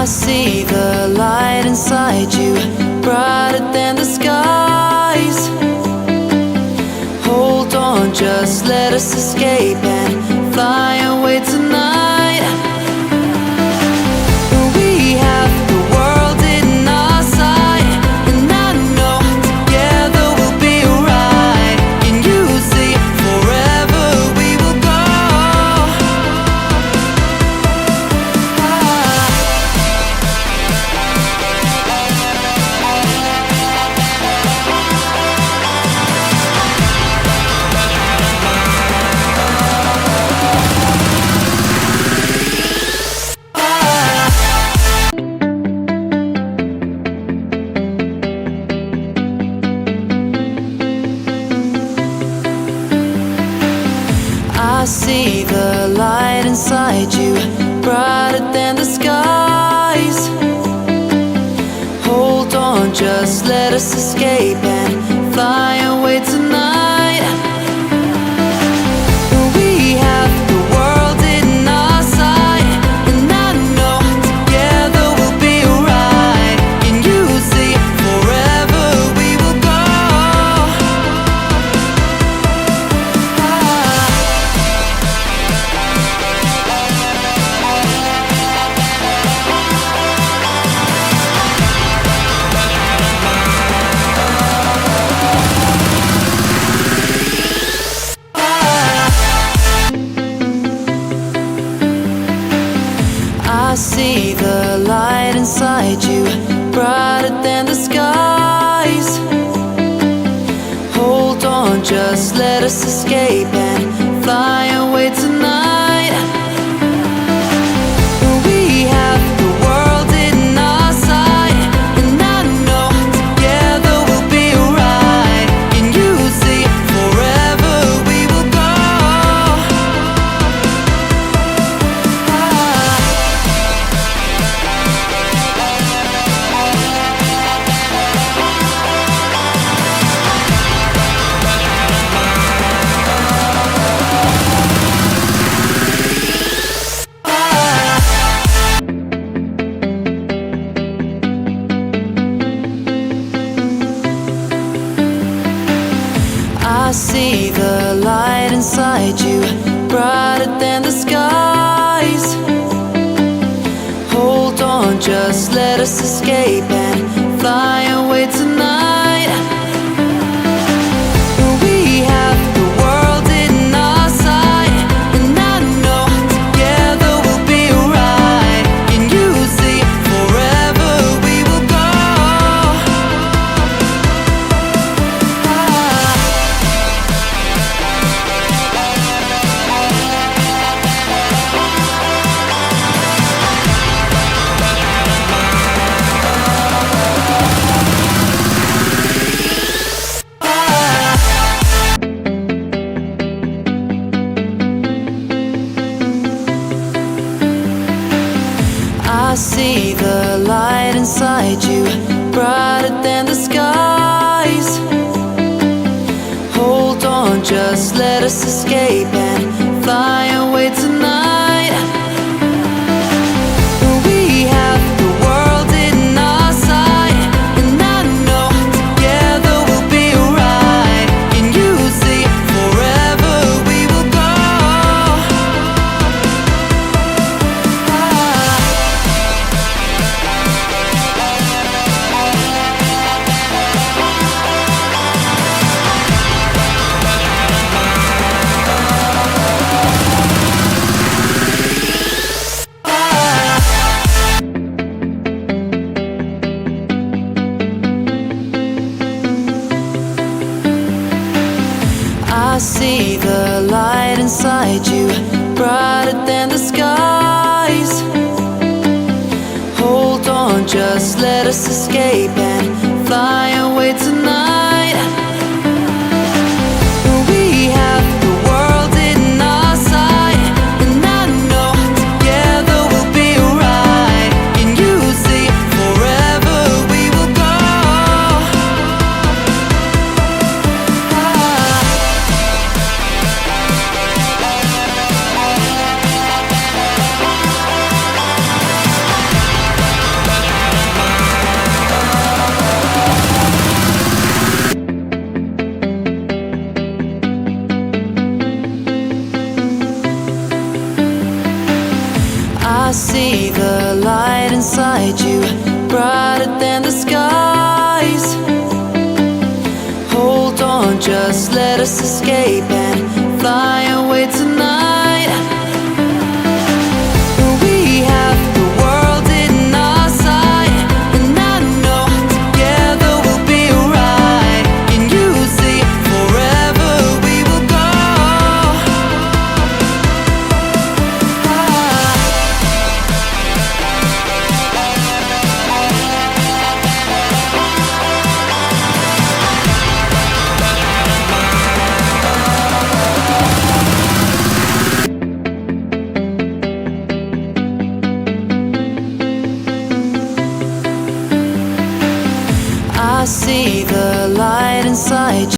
see the light inside you, brighter than the skies. Hold on, just let us escape and fly away tonight. We have the world in our sight, and I know together we'll be alright. Can you see forever we will go? I see the light inside you, brighter than the skies. Hold on, just let us escape and fly away tonight. We have the world in our sight, and I know together we'll be alright. Can you see forever we will go? I see the light inside you, brighter than the skies. Hold on, just let us escape and fly away tonight. We have the world in our sight, and I know together we'll be alright. Can you see forever we will go? I see the light inside you, brighter than the skies. Hold on, just let us escape and fly away tonight. We have the world in our sight, and I know together we'll be alright. Can you see forever we will go? I see the light inside you, brighter than the skies. Hold on, just let us escape and fly away tonight. We have the world in our sight, and I know together we'll be alright. Can you see forever we will go? I see the light inside you, brighter than the skies. Hold on, just let us escape and fly away tonight. We have the world in our sight, and I know together we'll be alright. Can you see forever we will go? I see the light inside you, brighter than the skies. Hold on, just let us escape and fly away tonight. We have the world in our sight, and I know together we'll be alright. Can you see forever we will go? I see the light inside you.